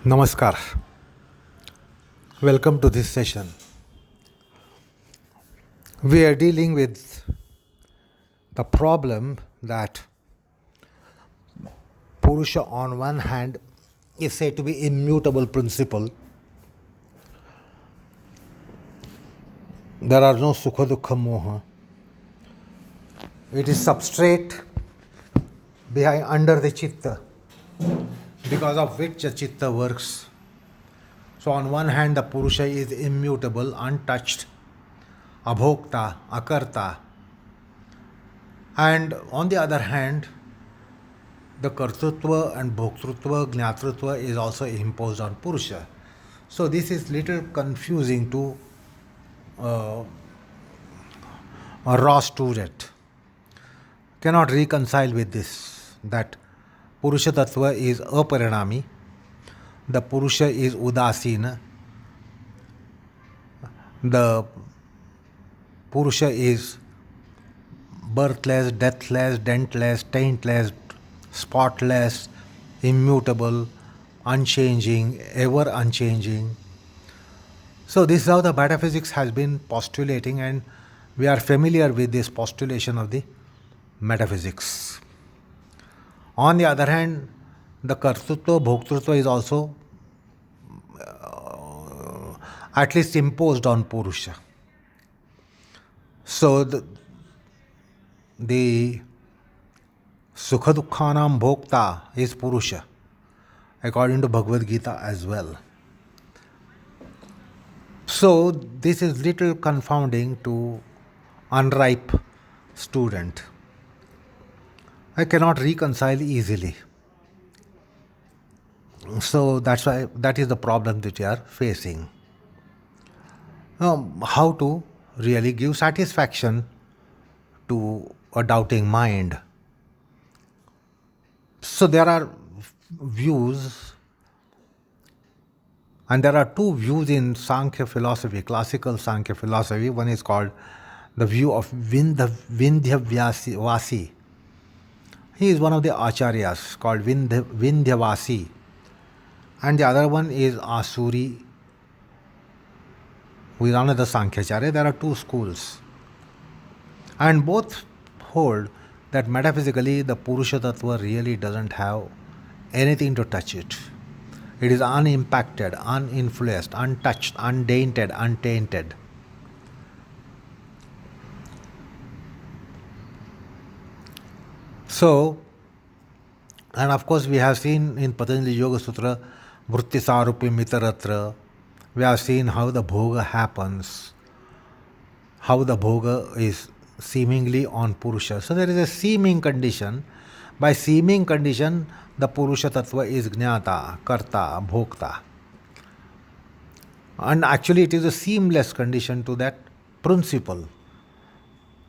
Namaskar. Welcome to this session. We are dealing with the problem that Purusha on one hand is said to be immutable principle. There are no Sukha-Dukkha moha. It is substrate behind under the chitta, because of which the chitta works. So on one hand the Purusha is immutable, untouched, Abhokta, Akarta, and on the other hand the Kartritva and Bhoktritva, Gnatritva is also imposed on Purusha. So this is little confusing to a raw student. Cannot reconcile with this, that Purusha Tattva is aparinami, the Purusha is udasina, the Purusha is birthless, deathless, dentless, taintless, spotless, immutable, unchanging, ever unchanging. So this is how the metaphysics has been postulating, and we are familiar with this postulation of the metaphysics. On the other hand, the Kartritva, Bhoktritva is also at least imposed on Purusha. So the Sukha-Dukkhanam Bhokta is Purusha, according to Bhagavad Gita as well. So this is little confounding to unripe student. I cannot reconcile easily. So that's why that is the problem that you are facing. Now, how to really give satisfaction to a doubting mind? So there are views, and there are two views in Sankhya philosophy, classical Sankhya philosophy. One is called the view of Vindhya. He is one of the acharyas called Vindhyavasi, and the other one is Asuri, who is another Sankhya-acharya. There are two schools, and both hold that metaphysically the Purusha Tattva really doesn't have anything to touch it. It is unimpacted, uninfluenced, untouched, undainted, untainted. So, and of course we have seen in Patanjali Yoga Sutra, Vritti-sarupi mitaratra, we have seen how the Bhoga happens, how the Bhoga is seemingly on Purusha. So there is a seeming condition. By seeming condition, the Purusha Tattva is Jnata, Karta, Bhokta. And actually it is a seamless condition to that principle.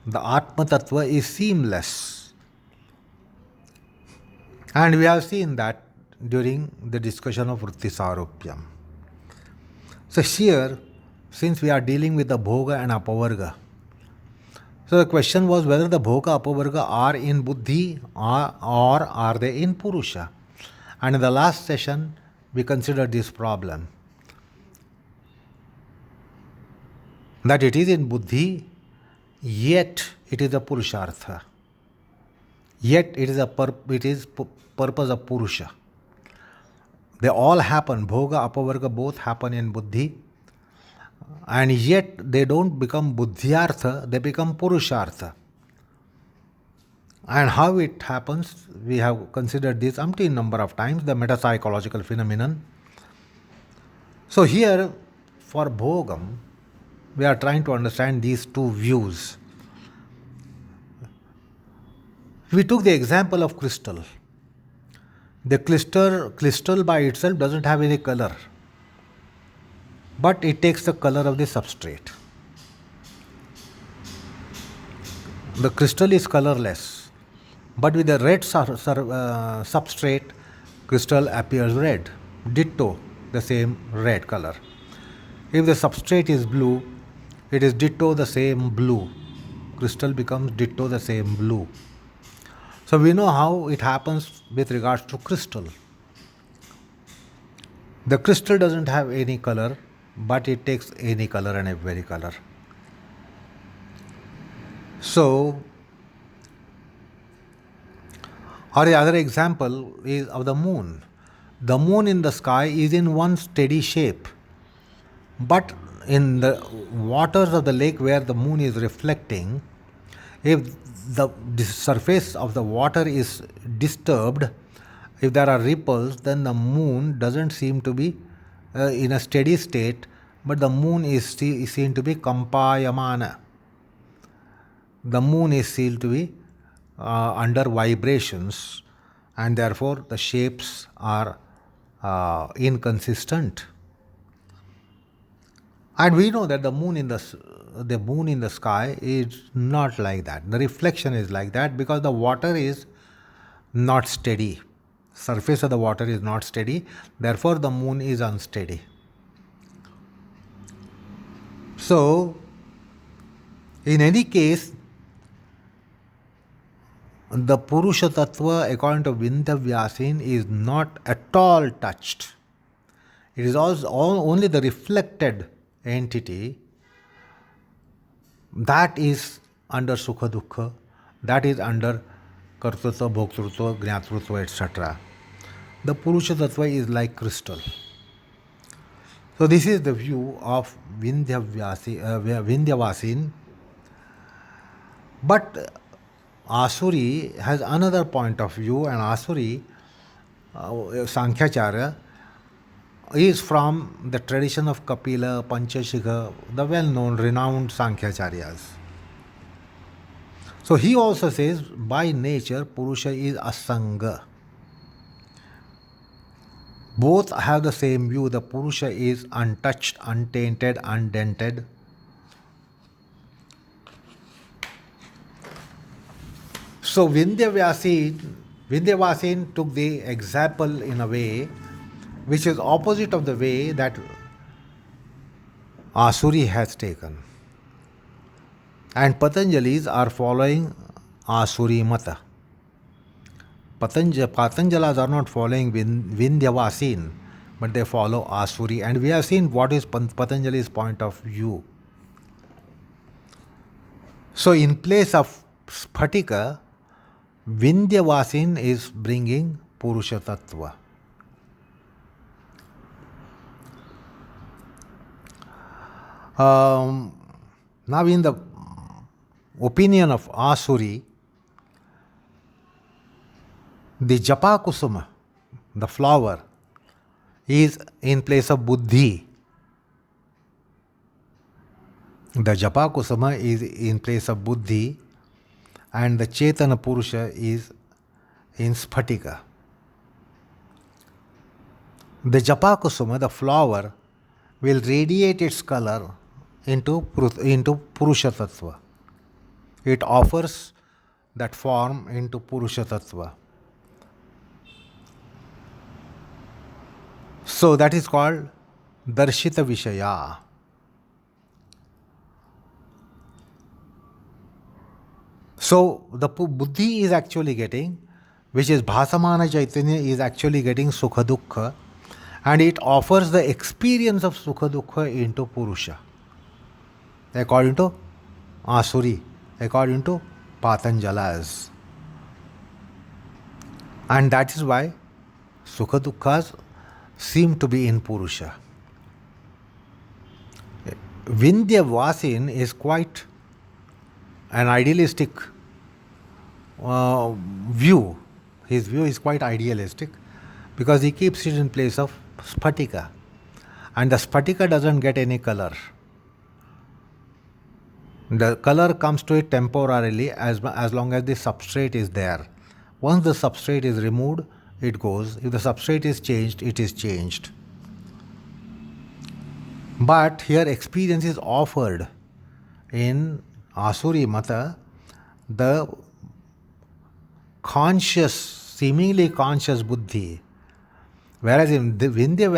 The Atma Tattva is seamless. And we have seen that during the discussion of Vritti-sarupyam. So here, since we are dealing with the Bhoga and Apavarga, so the question was whether the Bhoga Apavarga are in Buddhi or are they in Purusha. And in the last session, we considered this problem, that it is in Buddhi, yet it is a Purushartha. Yet it is purpose of Purusha. They all happen, Bhoga, Apavarga both happen in Buddhi, and yet they don't become Buddhyartha, they become Purushartha. And how it happens, we have considered this umpteen number of times, the metapsychological phenomenon. So here, for Bhogam, we are trying to understand these two views. We took the example of crystal. The crystal by itself doesn't have any color, but it takes the color of the substrate. The crystal is colorless, but with the red substrate, crystal appears red. Ditto, the same red color. If the substrate is blue, it is ditto the same blue. Crystal becomes ditto the same blue. So we know how it happens with regards to crystal. The crystal doesn't have any color, but it takes any color and every color. So, or the other example is of the moon. The moon in the sky is in one steady shape, but in the waters of the lake where the moon is reflecting, if the surface of the water is disturbed, if there are ripples, then the moon doesn't seem to be in a steady state, but the moon is seen to be kampayamana. The moon is seen to be under vibrations, and therefore the shapes are inconsistent. And we know that the moon in the sky is not like that. The reflection is like that because the water is not steady. Surface of the water is not steady. Therefore, the moon is unsteady. So, in any case, the Purusha Tattva, according to Vindhya, is not at all touched. It is also only the reflected entity that is under Sukha-Dukkha, that is under Kartr, Bhoktr, Jnatritva, etc. The Purusha Tattva is like crystal. So this is the view of Vindhya. But Asuri has another point of view, and Asuri, Sankhya is from the tradition of Kapila, Panchashikha, the well-known, renowned Sankhyacharyas. So he also says, by nature, Purusha is Asanga. Both have the same view. The Purusha is untouched, untainted, undented. So Vindhya took the example in a way which is opposite of the way that Asuri has taken. And Patanjalis are following Asuri Mata. Patanjalas are not following Vindhya, but they follow Asuri. And we have seen what is Patanjali's point of view. So in place of Sphatika, Vindhya is bringing Purusha Tattva. Now in the opinion of Asuri, the Japa Kusuma, the flower, is in place of Buddhi. The Japa Kusuma is in place of Buddhi, and the Chetana Purusha is in Sphatika. The Japa Kusuma, the flower, will radiate its color into Purusha Tattva. It offers that form into Purusha Tattva. So that is called Darshita Vishaya. So the Buddhi is actually getting, which is Bhasamana Chaitanya, is actually getting Sukha-Dukkha, and it offers the experience of Sukha-Dukkha into Purusha, according to Asuri, according to Patanjalas. And that is why Sukha-Dukkhas seem to be in Purusha. Vindhya is quite an idealistic view. His view is quite idealistic because he keeps it in place of Sphatika. And the Sphatika doesn't get any color. The color comes to it temporarily as long as the substrate is there. Once the substrate is removed, it goes. If the substrate is changed, it is changed. But here experience is offered in Asuri Mata, the conscious, seemingly conscious Buddhi. Whereas in the Vindhya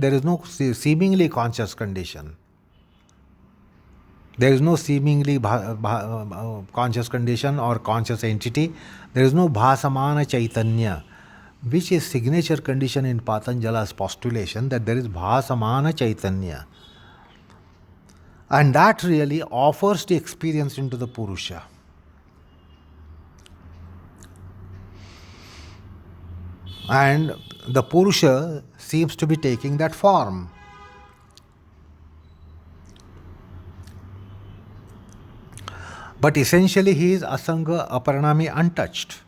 there is no seemingly conscious condition. There is no seemingly conscious condition or conscious entity. There is no Bhasamana Chaitanya. which is signature condition in Patanjala's postulation that there is bhasamana chaitanya. And that really offers the experience into the Purusha. And the Purusha seems to be taking that form. But essentially he is asanga aparanami untouched.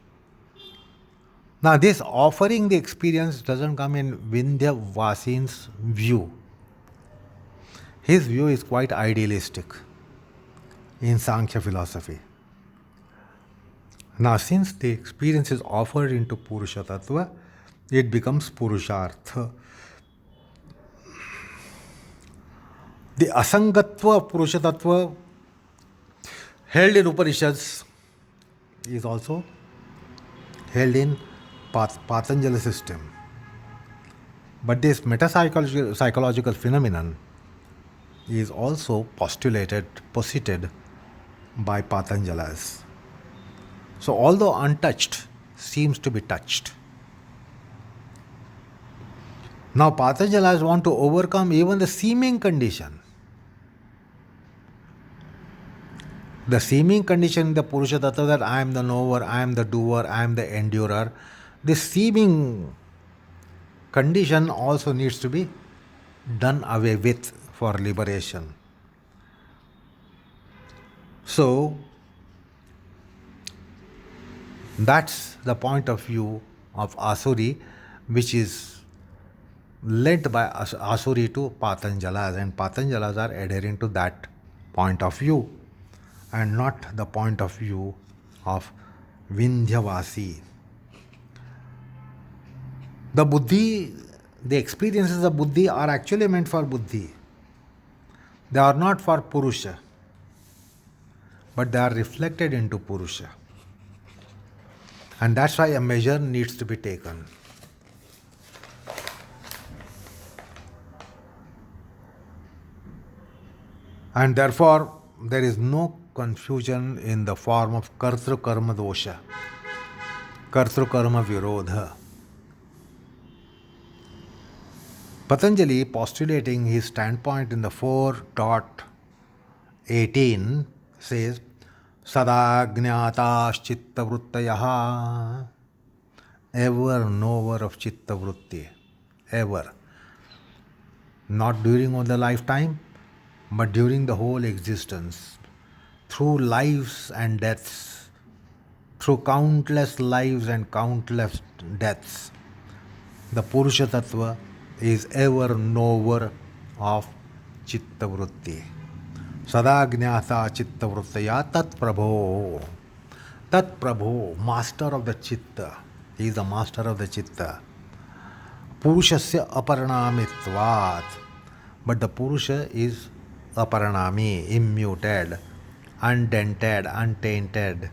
Now this offering the experience doesn't come in Vindhya Vasin's view. His view is quite idealistic in Sankhya philosophy. Now since the experience is offered into Purusha Tattva, it becomes Purushartha. The asangatva of Purusha Tattva held in Upanishads is also held in Patanjali system. But this metapsychological phenomenon is also posited by Patanjalas. So although untouched, seems to be touched. Now Patanjalas want to overcome even the seeming condition. The seeming condition in the Purusha Tattva that I am the knower, I am the doer, I am the endurer. This seeming condition also needs to be done away with for liberation. So, that's the point of view of Asuri, which is led by Asuri to Patanjalas, and Patanjalas are adhering to that point of view and not the point of view of Vindhyavasi. The Buddhi, the experiences of Buddhi are actually meant for Buddhi. They are not for Purusha, but they are reflected into Purusha. And that's why a measure needs to be taken. And therefore, there is no confusion in the form of Kartr karma dosha, Kartr karma virodha. Patanjali, postulating his standpoint in the 4.18, says, Sada jnatash chitta vrittayaha, ever knower of chitta vritti, ever. Not during all the lifetime, but during the whole existence, through lives and deaths, through countless lives and countless deaths, the Purusha Tattva is ever knower of chitta vritti. Sada jnata chitta vrittaya tat prabho. Tat prabho, master of the chitta. He is the master of the chitta. Purushasya aparanamitvat. But the Purusha is aparanami, immuted, undented, untainted.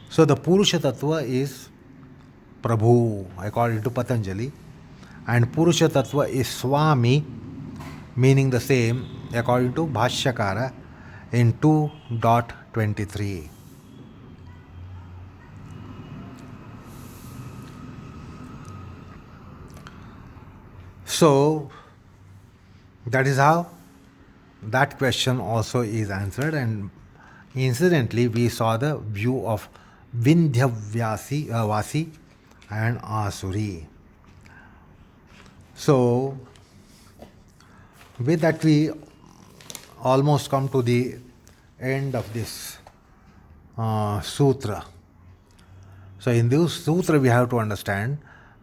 So the Purusha Tattva is Prabhu, according to Patanjali, and Purusha Tattva is Swami, meaning the same, according to Bhashyakara in 2.23. So, that is how that question also is answered, and incidentally we saw the view of Vasi and Asuri. So, with that we almost come to the end of this sutra. So in this sutra we have to understand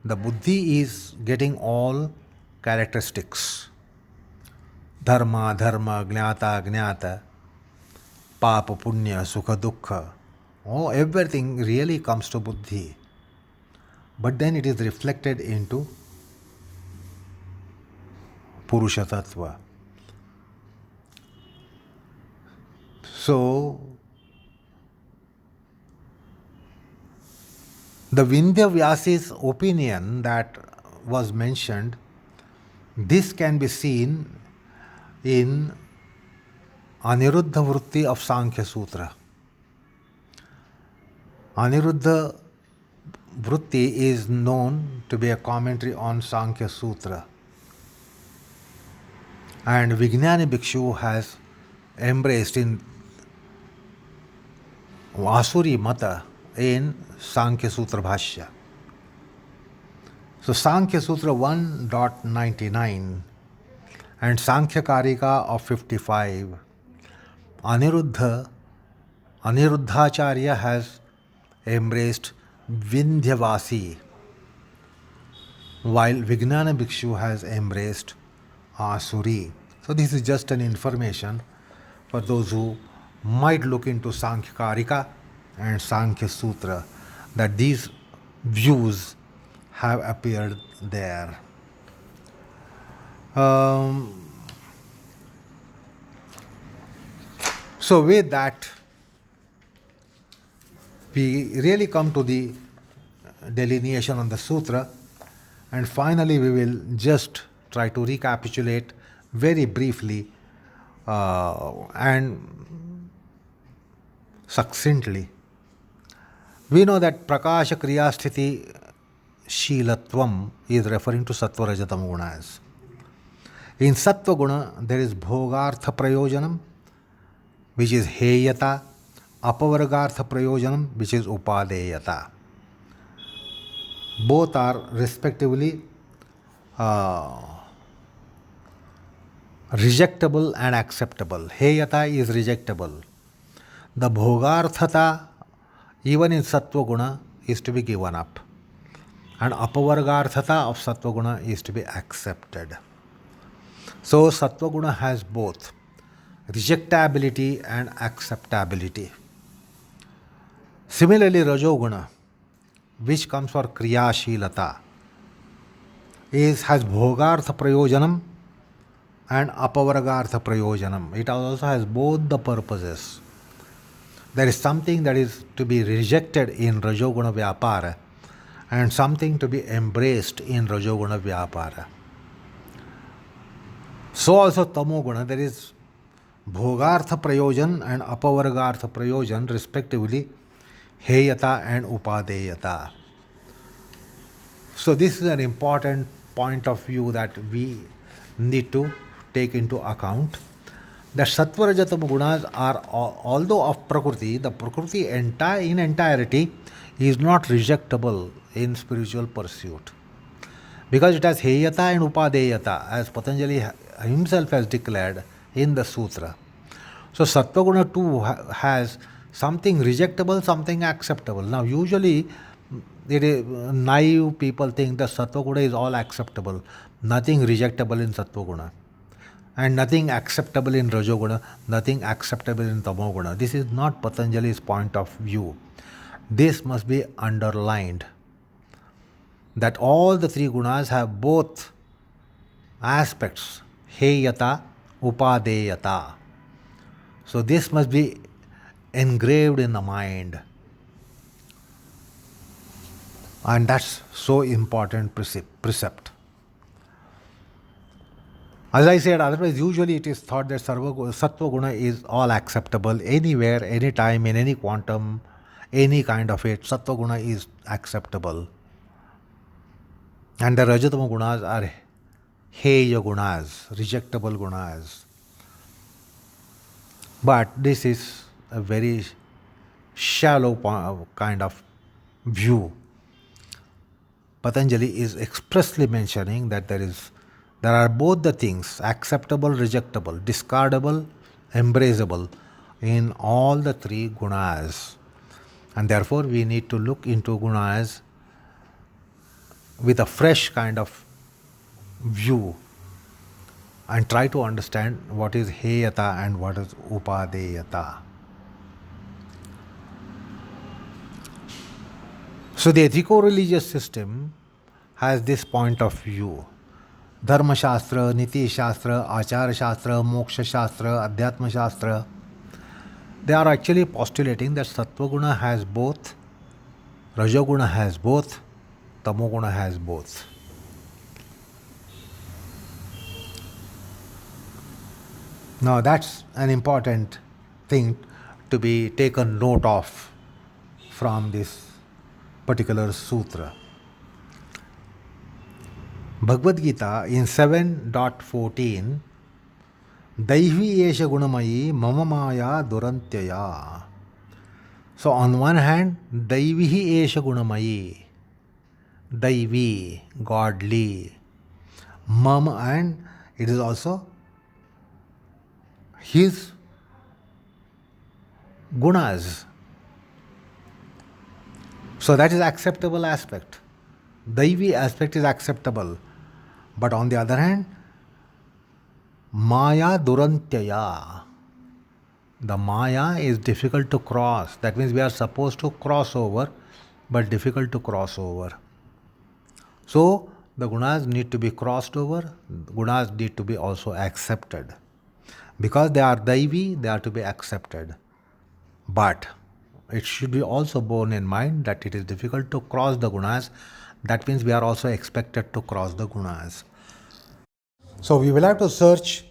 the Buddhi is getting all characteristics. Dharma, jnata, papa, punya, Sukha-Dukkha. Oh, everything really comes to Buddhi. But then it is reflected into Purusha Tattva. So, the Vindhyavasi's opinion that was mentioned, this can be seen in Aniruddha Vritti of Sankhya Sutra. Aniruddha Vritti is known to be a commentary on Sankhya Sutra. And Vijnani Bhikshu has embraced in Asuri Mata in Sankhya Sutra Bhashya. So Sankhya Sutra 1.99 and Sankhya Karika of 55, Aniruddhacharya has embraced Vindhyavasi, while Vijnana Bhikshu has embraced Asuri. So this is just an information for those who might look into Sankhya Karika and Sankhya Sutra, that these views have appeared there. So with that, we really come to the delineation on the sutra, and finally we will just try to recapitulate very briefly and succinctly. We know that prakasha kriya sthiti shilatvam is referring to sattva rajatam gunas. In sattva guna there is bhogartha prayojanam, which is heyata, apavargartha prayojanam, which is upadeyata. Both are respectively rejectable and acceptable. Heyata is rejectable. The bhogarthata, even in sattva guna, is to be given up, and apavargarthata of sattva guna is to be accepted. So sattva guna has both rejectability and acceptability. Similarly, rajoguna, which comes for kriyashilata, has bhogartha prayojanam and apavargartha prayojanam. It also has both the purposes. There is something that is to be rejected in rajoguna vyapara and something to be embraced in rajoguna vyapara. So also tamoguna, there is bhogartha prayojan and apavargartha prayojan, respectively heyata and upadeyata. So this is an important point of view that we need to take into account, that sattva rajatama gunas are, although of prakriti, the prakriti in entirety is not rejectable in spiritual pursuit, because it has heyata and upadeyata, as Patanjali himself has declared in the sutra. So sattva guna too has something rejectable, something acceptable. Now usually naive people think that sattva guna is all acceptable, nothing rejectable in sattva guna, and nothing acceptable in rajoguna, nothing acceptable in tamoguna. This is not Patanjali's point of view. This must be underlined, that all the three gunas have both aspects, heyata, upadeyata. So this must be engraved in the mind, and that's so important precept. As I said, otherwise usually it is thought that sattva guna is all acceptable anywhere, anytime, in any quantum, any kind of it. Sattva guna is acceptable, and the rajatama gunas are heya gunas, rejectable gunas. But this is a very shallow kind of view. Patanjali is expressly mentioning that there are both the things, acceptable, rejectable, discardable, embraceable, in all the three gunas. And therefore we need to look into gunas with a fresh kind of view and try to understand what is heyata and what is upadeyata. So the ethico-religious system has this point of view. Dharma Shastra, Niti Shastra, Achara Shastra, Moksha Shastra, Adhyatma Shastra, they are actually postulating that Sattva Guna has both, Rajoguna has both, Tamoguna has both. Now that's an important thing to be taken note of from this particular sutra. Bhagavad Gita in 7.14, Daivi esha gunamayi mama maya durantyaya. So on one hand, Daivi esha gunamayi, Daivi, godly, mama, and it is also his gunas. So that is acceptable aspect. Daivi aspect is acceptable. But on the other hand, Maya Durantyaya. The Maya is difficult to cross. That means we are supposed to cross over, but difficult to cross over. So the gunas need to be crossed over, gunas need to be also accepted. Because they are Daivi, they are to be accepted. But it should be also borne in mind that it is difficult to cross the gunas. That means we are also expected to cross the gunas. So we will have to search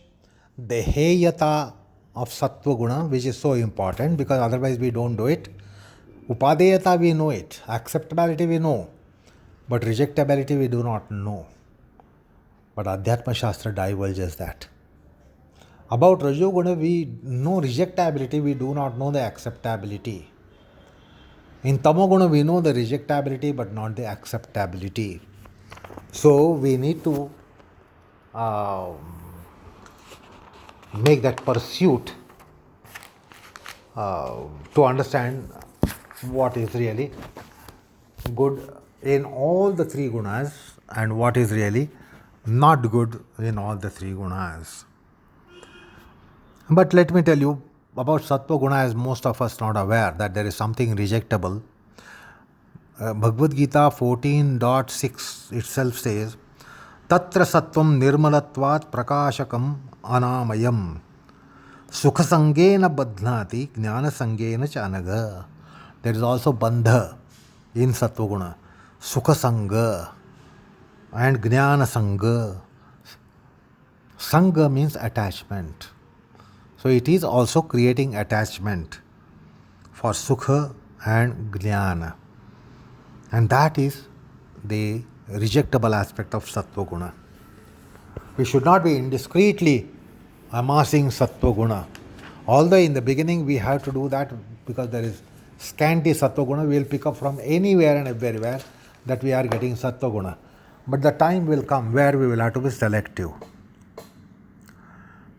the heyata of sattva guna, which is so important because otherwise we don't do it. Upadeyata we know it, acceptability we know, but rejectability we do not know. But Adhyatma Shastra divulges that. About Rajoguna we know rejectability, we do not know the acceptability. In Tamoguna we know the rejectability but not the acceptability. So we need to make that pursuit to understand what is really good in all the three gunas and what is really not good in all the three gunas. But let me tell you about Sattva Guna, as most of us not aware that there is something rejectable. Bhagavad Gita 14.6 itself says, Tatra Sattvam Nirmalatvat Prakashakam Anamayam Sukha-Sangena Badhnati Jnana-Sangena Chanaga. There is also Bandha in Sattva Guna. Sukha-Sanga and Jnana-Sanga. Sanga means attachment. So it is also creating attachment for Sukha and Jnana. And that is the rejectable aspect of Sattva Guna. We should not be indiscreetly amassing Sattva Guna. Although in the beginning we have to do that because there is scanty Sattva Guna, we will pick up from anywhere and everywhere that we are getting Sattva Guna. But the time will come where we will have to be selective.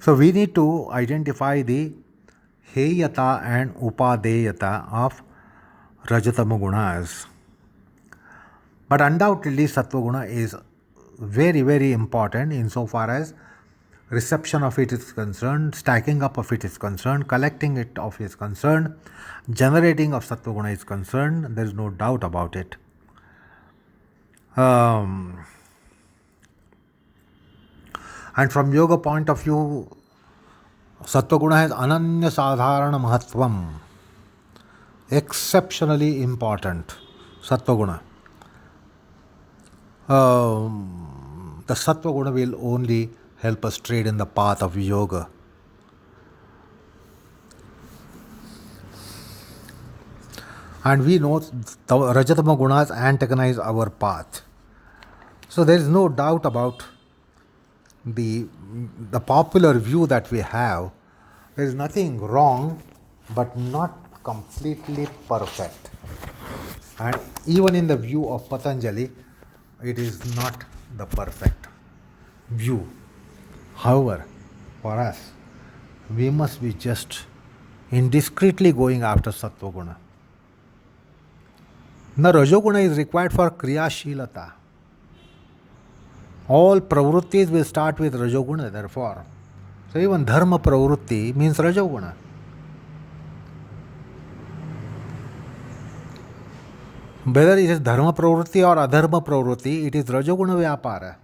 So we need to identify the heyata and upadeyata of Rajatama Gunas. But undoubtedly Sattva Guna is very, very important insofar as reception of it is concerned, stacking up of it is concerned, collecting it of is concerned, generating of Sattva Guna is concerned. There is no doubt about it. And from yoga point of view, Sattva Guna has ananya sadharana mahatvam, exceptionally important. Sattva Guna. The Sattva Guna will only help us trade in the path of yoga. And we know the Rajatama Gunas antagonize our path. So there is no doubt about the popular view that we have. There is nothing wrong, but not completely perfect. And even in the view of Patanjali, it is not the perfect view. However, for us, we must be just indiscreetly going after Sattva Guna. Now, Rajoguna is required for Kriyashilata. All pravrittis will start with Rajoguna, therefore. So even Dharma pravritti means Rajoguna. Whether it is Dharma pravritti or Adharma pravritti, it is Rajoguna Vyapara.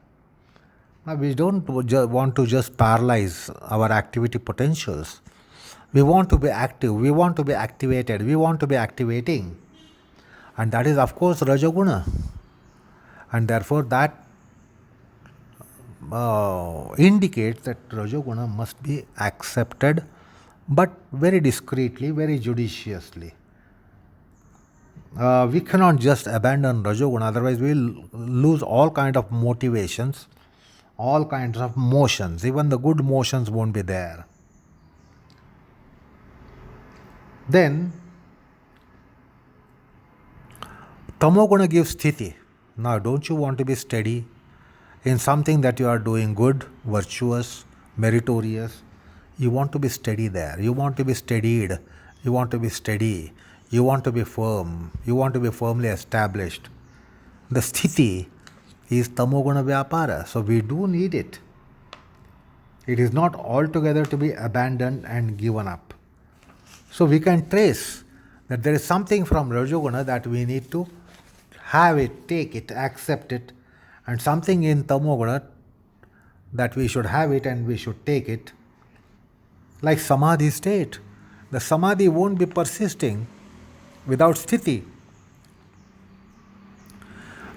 Now we don't want to just paralyze our activity potentials. We want to be active, we want to be activated, we want to be activating. And that is of course Rajoguna. And therefore that indicates that Rajoguna must be accepted, but very discreetly, very judiciously. We cannot just abandon Rajoguna, otherwise we'll lose all kind of motivations, all kinds of motions. Even the good motions won't be there. Then Tamoguna gives sthiti. Now, don't you want to be steady in something that you are doing good, virtuous, meritorious? You want to be steady there. You want to be steadied. You want to be steady. You want to be firm. You want to be firmly established. The sthiti is tamoguna vyapara. So we do need it. It is not altogether to be abandoned and given up. So we can trace that there is something from Rajoguna that we need to have it, take it, accept it, and something in Tamoguna that we should have it and we should take it. Like Samadhi state. The Samadhi won't be persisting without Sthiti.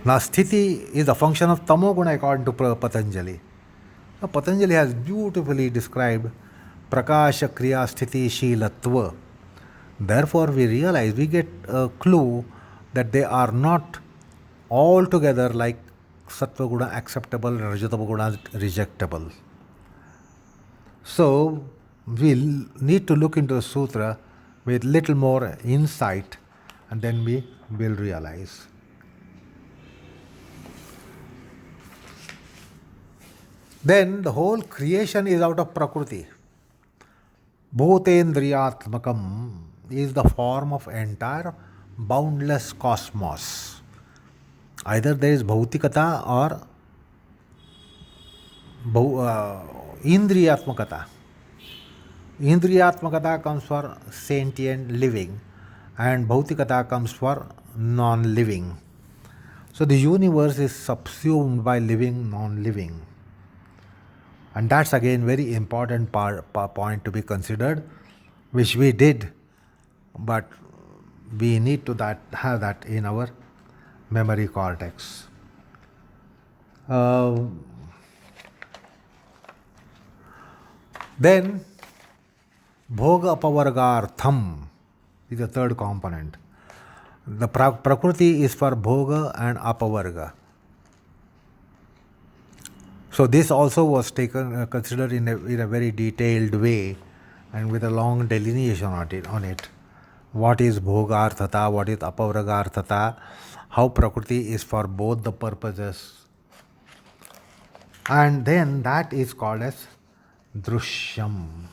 Now Sthiti is a function of Tamoguna according to Patanjali. Now, Patanjali has beautifully described Prakasha Kriya Sthiti Shilatva. Therefore, we realize, we get a clue that they are not altogether like Sattva Guna acceptable and Rajatama Guna rejectable. So, we'll need to look into the sutra with little more insight, and then we will realize. Then the whole creation is out of Prakriti. Bhutendriyatmakam is the form of entire boundless cosmos. Either there is Bhautikata or Indriyatmakata. Indriyatmakata comes for sentient living and Bhautikata comes for non-living. So the universe is subsumed by living, non-living. And that's again very important point to be considered, which we did, but we need to have that in our memory cortex. Then Bhog Apavarga is the third component. The Prakriti is for Bhoga and Apavarga. So this also was considered in a very detailed way and with a long delineation on it. What is Bhogarthata, what is Apavargarthata, how Prakriti is for both the purposes. And then that is called as Drushyam.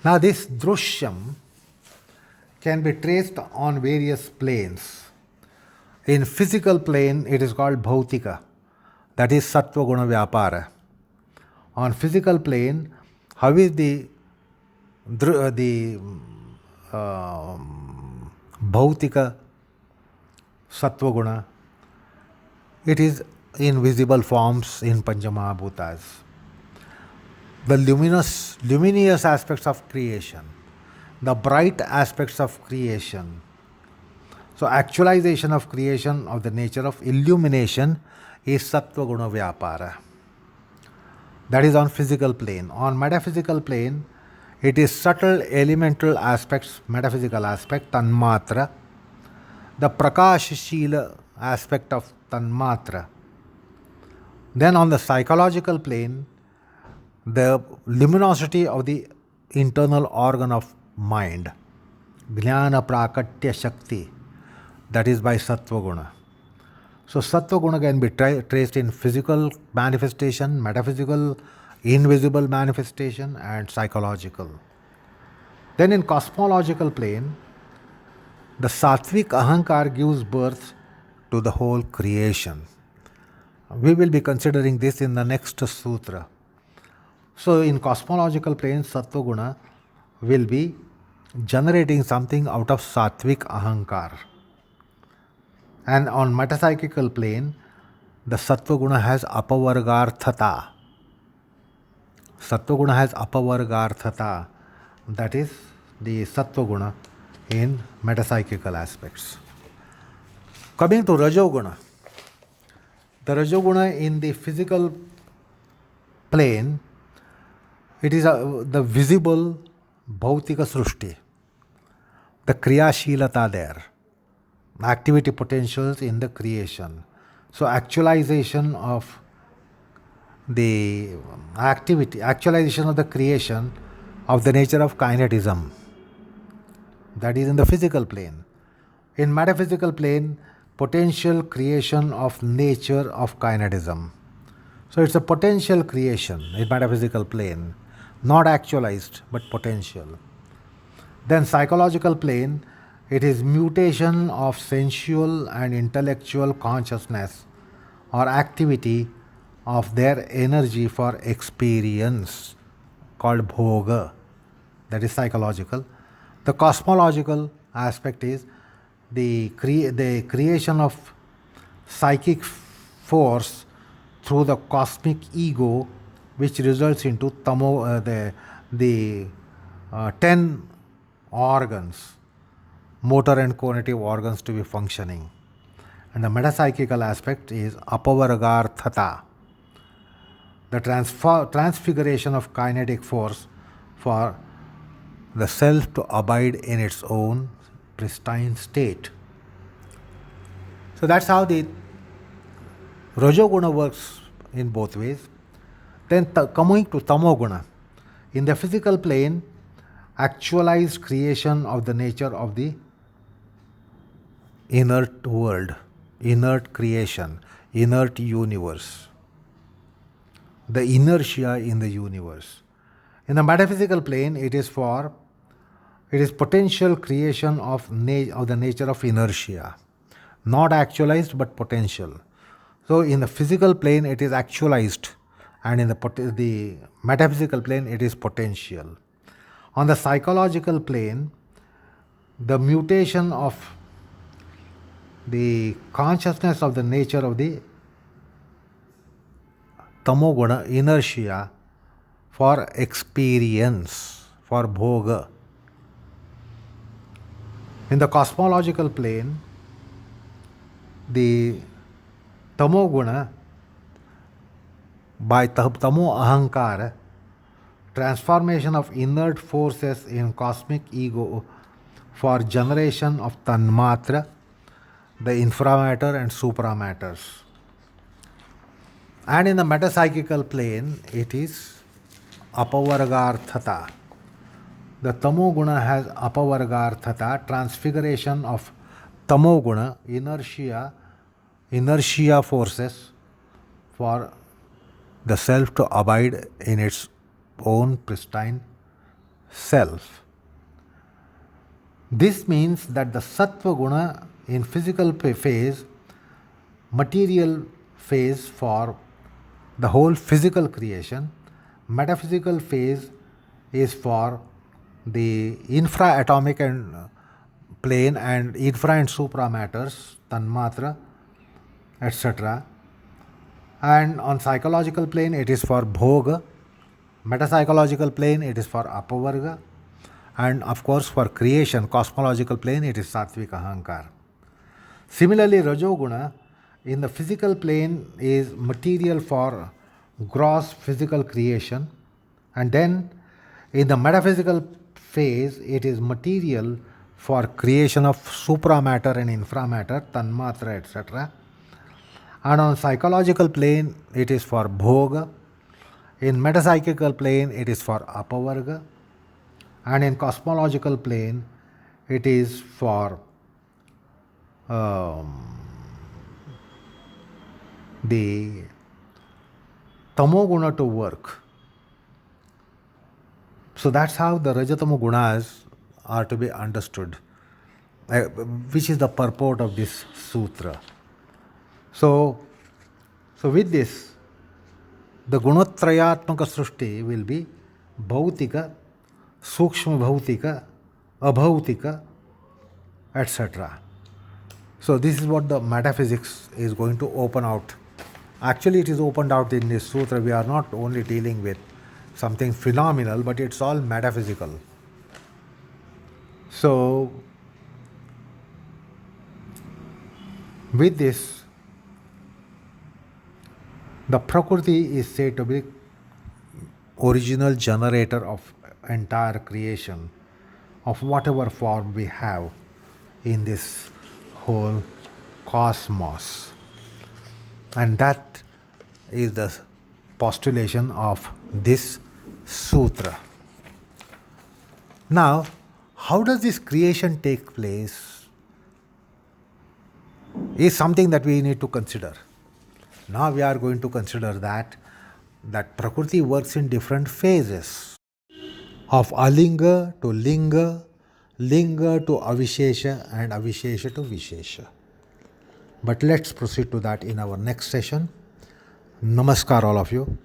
Now this Drushyam can be traced on various planes. In physical plane it is called Bhautika. That is Sattva Guna Vyapara. On physical plane, how is the Bhautika Sattva Guna? It is in visible forms in Panchamahabhutas. The luminous aspects of creation, the bright aspects of creation. So actualization of creation of the nature of illumination is Sattva Guna Vyapara. That is on physical plane. On metaphysical plane, it is subtle elemental aspects, metaphysical aspect, Tanmatra, the Prakashashila aspect of Tanmatra. Then on the psychological plane, the luminosity of the internal organ of mind, Jnana Prakatya Shakti, that is by Sattva Guna. So Sattva Guna can be traced in physical manifestation, metaphysical, invisible manifestation and psychological. Then in cosmological plane, the Sattvic Ahankar gives birth to the whole creation. We will be considering this in the next sutra. So in cosmological plane, Sattva Guna will be generating something out of Sattvic Ahankar. And on metapsychical plane, the Sattva Guna has Apavargarthata. Sattva Guna has Apavargarthata. That is the Sattva Guna in metapsychical aspects. Coming to Rajoguna. The Rajoguna in the physical plane, it is the visible Bhautika Srushti. the kriyashilata there, activity potentials in the creation. So actualization of the actualization of the creation of the nature of kinetism, that is in the physical plane. In metaphysical plane, potential creation of nature of kinetism. So it's a potential creation in metaphysical plane, not actualized but potential. Then psychological plane, it is mutation of sensual and intellectual consciousness or activity of their energy for experience, called Bhoga, that is psychological. The cosmological aspect is the creation of psychic force through the cosmic ego, which results into the 10 organs, motor and cognitive organs, to be functioning. And the metapsychical aspect is apavargarthata, the transfiguration of kinetic force for the self to abide in its own pristine state. So that's how the Rajoguna works in both ways. Then coming to Tamoguna, in the physical plane, actualized creation of the nature of the inert world, inert creation, inert universe, the inertia in the universe. In the metaphysical plane, it is potential creation of the nature of inertia, not actualized but potential. So in the physical plane, it is actualized, and in the metaphysical plane, it is potential. On the psychological plane, the mutation of the consciousness of the nature of the tamoguna, inertia, for experience, for bhoga. In the cosmological plane, the tamoguna, by tamo ahankara, transformation of inert forces in cosmic ego for generation of tanmatra, the inframatter and supramatters. And in the metapsychical plane, it is apavargarthata. The tamoguna has apavargarthata, transfiguration of tamoguna, inertia forces for the self to abide in its own pristine self. This means that the sattva guna in physical phase, material phase for the whole physical creation, metaphysical phase is for the infra-atomic and plane and infra and supra matters, tanmatra, etc. And on psychological plane, it is for bhoga. Metapsychological plane, it is for apavarga. And of course, for creation, cosmological plane, it is sattvic ahankar. Similarly, rajoguna in the physical plane is material for gross physical creation, and then in the metaphysical phase, it is material for creation of supramatter and inframatter, tanmatra, etc. And on psychological plane, it is for bhoga. In metapsychical plane, it is for apavarga. And in cosmological plane, it is for the tamoguna to work. So that's how the rajatama gunas are to be understood, which is the purport of this sutra. So with this, the gunatrayatmaka srushti will be bhautika, sukshma bhautika, abhautika, etc. So this is what the metaphysics is going to open out. Actually, it is opened out in this sutra. We are not only dealing with something phenomenal, but it's all metaphysical. So with this, the Prakriti is said to be original generator of entire creation, of whatever form we have in this whole cosmos. And that is the postulation of this sutra. Now, how does this creation take place is something that we need to consider. Now we are going to consider that Prakriti works in different phases, of alinga to linga, linga to avishesha, and avishesha to vishesha. But let's proceed to that in our next session. Namaskar, all of you.